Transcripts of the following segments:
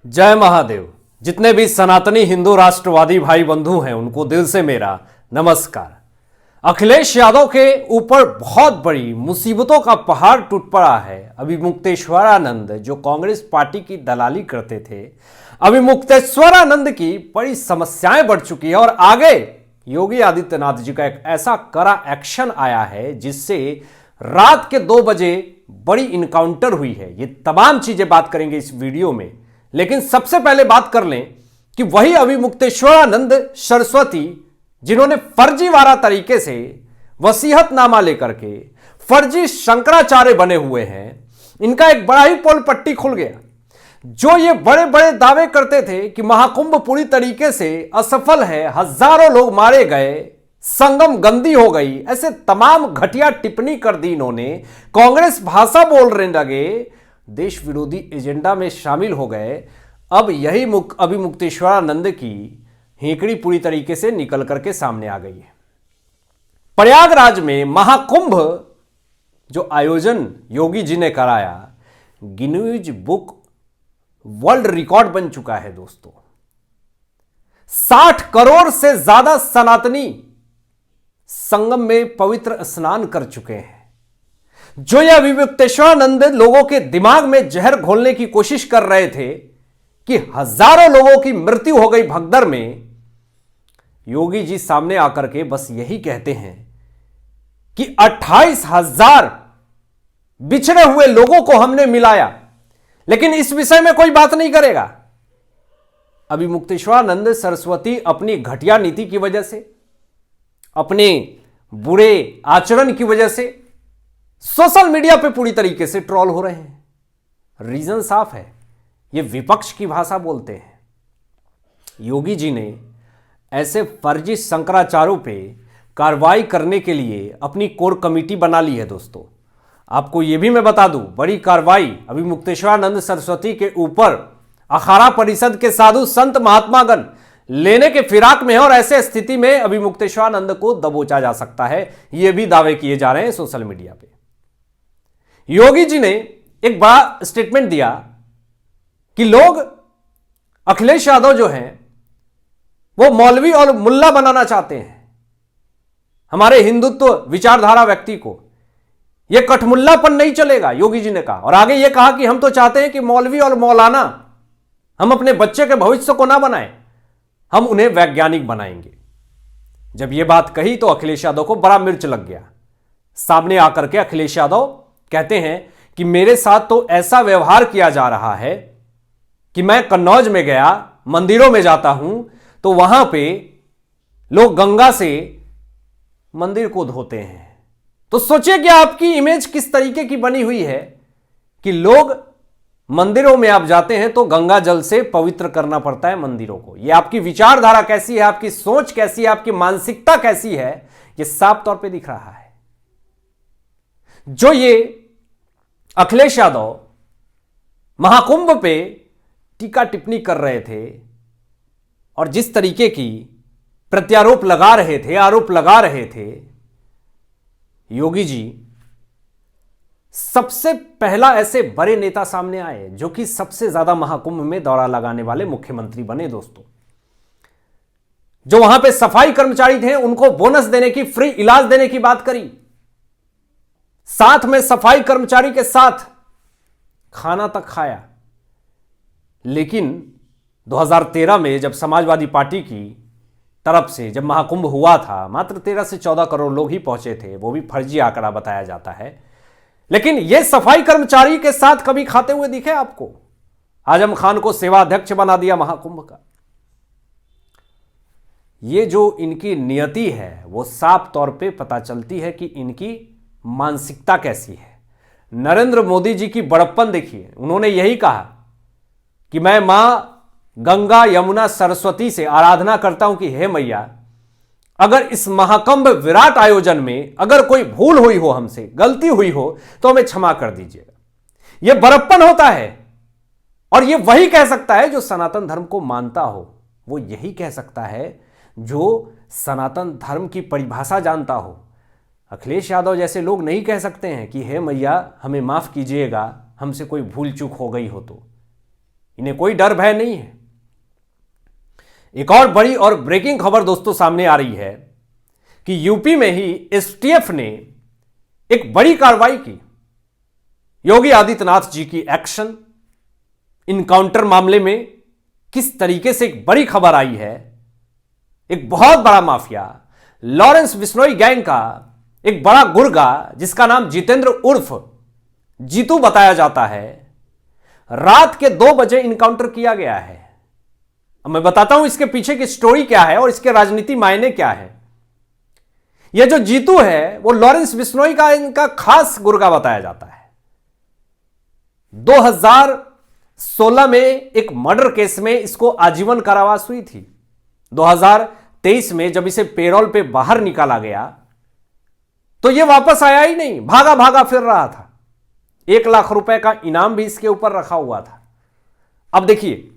जय महादेव। जितने भी सनातनी हिंदू राष्ट्रवादी भाई बंधु हैं उनको दिल से मेरा नमस्कार। अखिलेश यादव के ऊपर बहुत बड़ी मुसीबतों का पहाड़ टूट पड़ा है। अभी मुक्तेश्वरानंद जो कांग्रेस पार्टी की दलाली करते थे, अभी मुक्तेश्वरानंद की बड़ी समस्याएं बढ़ चुकी है और आगे योगी आदित्यनाथ जी का एक ऐसा कड़ा एक्शन आया है जिससे रात के 2 बजे बड़ी इनकाउंटर हुई है। ये तमाम चीजें बात करेंगे इस वीडियो में, लेकिन सबसे पहले बात कर लें कि वही अभी मुक्तेश्वरानंद सरस्वती जिन्होंने फर्जीवाड़ा तरीके से वसीयतनामा लेकर के फर्जी शंकराचार्य बने हुए हैं, इनका एक बड़ा ही पोल पट्टी खुल गया। जो ये बड़े बड़े दावे करते थे कि महाकुंभ पूरी तरीके से असफल है, हजारों लोग मारे गए, संगम गंदी हो गई, ऐसे तमाम घटिया टिप्पणी कर दी इन्होंने। कांग्रेस भाषा बोलने लगे, देश विरोधी एजेंडा में शामिल हो गए। अब यही अभी मुक्तेश्वरानंद की हेकड़ी पूरी तरीके से निकल करके सामने आ गई है। प्रयागराज में महाकुंभ जो आयोजन योगी जी ने कराया, गिनीज बुक वर्ल्ड रिकॉर्ड बन चुका है दोस्तों। 60 करोड़ से ज्यादा सनातनी संगम में पवित्र स्नान कर चुके हैं। जो यह मुक्तेश्वरानंद लोगों के दिमाग में जहर घोलने की कोशिश कर रहे थे कि हजारों लोगों की मृत्यु हो गई भगदड़ में, योगी जी सामने आकर के बस यही कहते हैं कि 28,000 बिछड़े हुए लोगों को हमने मिलाया, लेकिन इस विषय में कोई बात नहीं करेगा। अभी मुक्तेश्वरानंद सरस्वती अपनी घटिया नीति की वजह से, अपने बुरे आचरण की वजह से सोशल मीडिया पे पूरी तरीके से ट्रोल हो रहे हैं। रीजन साफ है, ये विपक्ष की भाषा बोलते हैं। योगी जी ने ऐसे फर्जी शंकराचार्यों पे कार्रवाई करने के लिए अपनी कोर कमेटी बना ली है दोस्तों। आपको यह भी मैं बता दूं, बड़ी कार्रवाई अभी मुक्तेश्वरानंद सरस्वती के ऊपर अखाड़ा परिषद के साधु संत महात्मागण लेने के फिराक में है और ऐसे स्थिति में अभी मुक्तेश्वरानंद को दबोचा जा सकता है, यह भी दावे किए जा रहे हैं सोशल मीडिया पे। योगी जी ने एक बड़ा स्टेटमेंट दिया कि लोग अखिलेश यादव जो हैं वो मौलवी और मुल्ला बनाना चाहते हैं हमारे हिंदुत्व विचारधारा व्यक्ति को। यह कठमुल्लापन नहीं चलेगा, योगी जी ने कहा। और आगे यह कहा कि हम तो चाहते हैं कि मौलवी और मौलाना हम अपने बच्चे के भविष्य को ना बनाएं, हम उन्हें वैज्ञानिक बनाएंगे। जब यह बात कही तो अखिलेश यादव को बड़ा मिर्च लग गया। सामने आकर के अखिलेश यादव कहते हैं कि मेरे साथ तो ऐसा व्यवहार किया जा रहा है कि मैं कन्नौज में गया, मंदिरों में जाता हूं तो वहां पे लोग गंगा से मंदिर को धोते हैं। तो सोचिए कि आपकी इमेज किस तरीके की बनी हुई है कि लोग मंदिरों में आप जाते हैं तो गंगा जल से पवित्र करना पड़ता है मंदिरों को। यह आपकी विचारधारा कैसी है, आपकी सोच कैसी है, आपकी मानसिकता कैसी है, यह साफ तौर पे दिख रहा है। जो ये अखिलेश यादव महाकुंभ पे टीका टिप्पणी कर रहे थे और जिस तरीके की प्रत्यारोप लगा रहे थे, आरोप लगा रहे थे, योगी जी सबसे पहला ऐसे बड़े नेता सामने आए जो कि सबसे ज्यादा महाकुंभ में दौरा लगाने वाले मुख्यमंत्री बने दोस्तों। जो वहां पे सफाई कर्मचारी थे उनको बोनस देने की, फ्री इलाज देने की बात करी, साथ में सफाई कर्मचारी के साथ खाना तक खाया। लेकिन 2013 में जब समाजवादी पार्टी की तरफ से जब महाकुंभ हुआ था, मात्र 13 से 14 करोड़ लोग ही पहुंचे थे, वो भी फर्जी आंकड़ा बताया जाता है। लेकिन ये सफाई कर्मचारी के साथ कभी खाते हुए दिखे आपको? आजम खान को सेवा अध्यक्ष बना दिया महाकुंभ का। ये जो इनकी नियति है वो साफ तौर पे पता चलती है कि इनकी मानसिकता कैसी है। नरेंद्र मोदी जी की बड़प्पन देखिए, उन्होंने यही कहा कि मैं मां गंगा यमुना सरस्वती से आराधना करता हूं कि हे मैया, अगर इस महाकुंभ विराट आयोजन में अगर कोई भूल हुई हो, हमसे गलती हुई हो तो हमें क्षमा कर दीजिएगा। यह बड़प्पन होता है और यह वही कह सकता है जो सनातन धर्म को मानता हो। वो यही कह सकता है जो सनातन धर्म की परिभाषा जानता हो। अखिलेश यादव जैसे लोग नहीं कह सकते हैं कि हे मैया हमें माफ कीजिएगा, हमसे कोई भूल चूक हो गई हो तो। इन्हें कोई डर भय नहीं है। एक और बड़ी और ब्रेकिंग खबर दोस्तों सामने आ रही है कि यूपी में ही एसटीएफ ने एक बड़ी कार्रवाई की। योगी आदित्यनाथ जी की एक्शन इनकाउंटर मामले में किस तरीके से एक बड़ी खबर आई है। एक बहुत बड़ा माफिया लॉरेंस बिश्नोई गैंग का एक बड़ा गुर्गा जिसका नाम जितेंद्र उर्फ जीतू बताया जाता है, रात के 2 बजे इनकाउंटर किया गया है। अब मैं बताता हूं इसके पीछे की स्टोरी क्या है और इसके राजनीति मायने क्या है। यह जो जीतू है वो लॉरेंस बिश्नोई का इनका खास गुर्गा बताया जाता है। 2016 में एक मर्डर केस में इसको आजीवन कारावास हुई थी। 2023 में जब इसे पेरोल पे बाहर निकाला गया तो यह वापस आया ही नहीं, भागा भागा फिर रहा था। 1 लाख रुपए का इनाम भी इसके ऊपर रखा हुआ था। अब देखिए,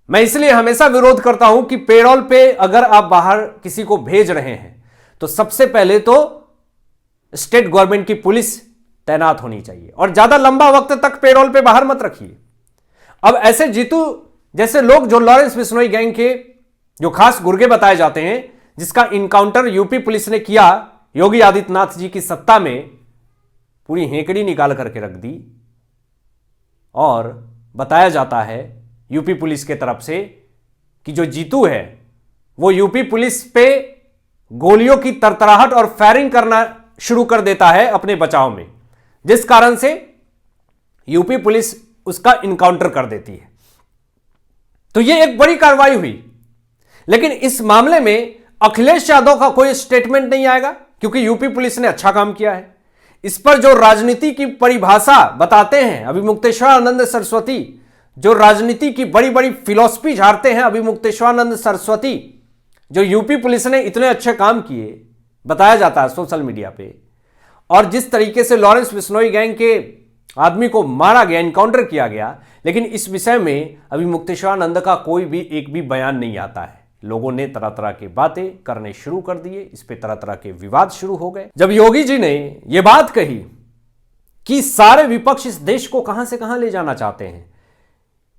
मैं इसलिए हमेशा विरोध करता हूं कि पेरोल पे अगर आप बाहर किसी को भेज रहे हैं तो सबसे पहले तो स्टेट गवर्नमेंट की पुलिस तैनात होनी चाहिए और ज्यादा लंबा वक्त तक पेरोल पे बाहर मत रखिए। अब ऐसे जीतू जैसे लोग जो लॉरेंस बिश्नोई गैंग के जो खास गुर्गे बताए जाते हैं, जिसका इनकाउंटर यूपी पुलिस ने किया योगी आदित्यनाथ जी की सत्ता में, पूरी हेकड़ी निकाल करके रख दी। और बताया जाता है यूपी पुलिस के तरफ से कि जो जीतू है वो यूपी पुलिस पे गोलियों की तरतराहट और फायरिंग करना शुरू कर देता है अपने बचाव में, जिस कारण से यूपी पुलिस उसका इनकाउंटर कर देती है। तो यह एक बड़ी कार्रवाई हुई, लेकिन इस मामले में अखिलेश यादव का कोई स्टेटमेंट नहीं आएगा क्योंकि यूपी पुलिस ने अच्छा काम किया है। इस पर जो राजनीति की परिभाषा बताते हैं अभिमुक्तेश्वरानंद सरस्वती, जो राजनीति की बड़ी बड़ी फिलॉसफी झाड़ते हैं अभिमुक्तेश्वरानंद सरस्वती, जो यूपी पुलिस ने इतने अच्छे काम किए बताया जाता है सोशल मीडिया पे, और जिस तरीके से लॉरेंस बिश्नोई गैंग के आदमी को मारा गया, इनकाउंटर किया गया, लेकिन इस विषय में अभिमुक्तेश्वरानंद का कोई भी एक भी बयान नहीं आता है। लोगों ने तरह तरह की बातें करने शुरू कर दिए, इस पे तरह तरह के विवाद शुरू हो गए। जब योगी जी ने यह बात कही कि सारे विपक्ष इस देश को कहां से कहां ले जाना चाहते हैं,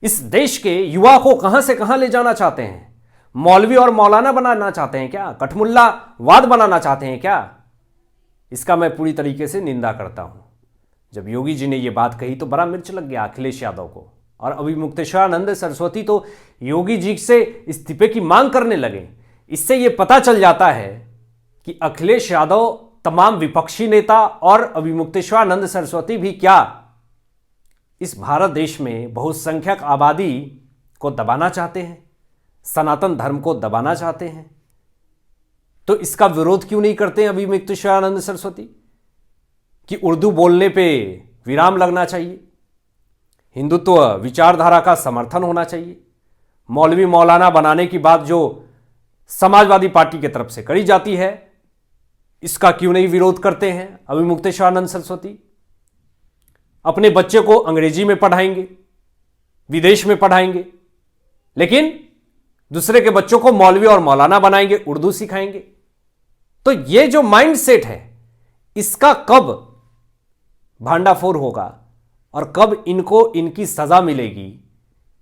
इस देश के युवा को कहां से कहां ले जाना चाहते हैं, मौलवी और मौलाना बनाना चाहते हैं क्या, कठमुल्ला वाद बनाना चाहते हैं क्या, इसका मैं पूरी तरीके से निंदा करता हूं। जब योगी जी ने यह बात कही तो बड़ा मिर्च लग गया अखिलेश यादव को, और अभिमुक्तेश्वरानंद सरस्वती तो योगी जी से इस्तीफे की मांग करने लगे। इससे यह पता चल जाता है कि अखिलेश यादव तमाम विपक्षी नेता और अभिमुक्तेश्वरानंद सरस्वती भी क्या इस भारत देश में बहुसंख्यक आबादी को दबाना चाहते हैं, सनातन धर्म को दबाना चाहते हैं। तो इसका विरोध क्यों नहीं करते हैं अभिमुक्तेश्वरानंद सरस्वती कि उर्दू बोलने पे विराम लगना चाहिए, हिंदुत्व विचारधारा का समर्थन होना चाहिए, मौलवी मौलाना बनाने की बात जो समाजवादी पार्टी की तरफ से करी जाती है, इसका क्यों नहीं विरोध करते हैं अभिमुक्तेश्वरानंद सरस्वती। अपने बच्चे को अंग्रेजी में पढ़ाएंगे, विदेश में पढ़ाएंगे, लेकिन दूसरे के बच्चों को मौलवी और मौलाना बनाएंगे, उर्दू सिखाएंगे। तो ये जो माइंडसेट है, इसका कब भांडाफोड़ होगा और कब इनको इनकी सजा मिलेगी,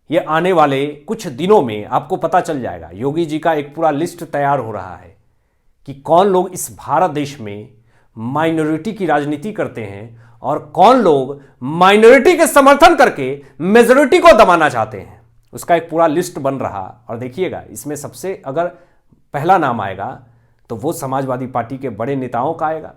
ये आने वाले कुछ दिनों में आपको पता चल जाएगा। योगी जी का एक पूरा लिस्ट तैयार हो रहा है कि कौन लोग इस भारत देश में माइनॉरिटी की राजनीति करते हैं और कौन लोग माइनॉरिटी के समर्थन करके मेजॉरिटी को दबाना चाहते हैं। उसका एक पूरा लिस्ट बन रहा, और देखिएगा इसमें सबसे अगर पहला नाम आएगा तो वो समाजवादी पार्टी के बड़े नेताओं का आएगा।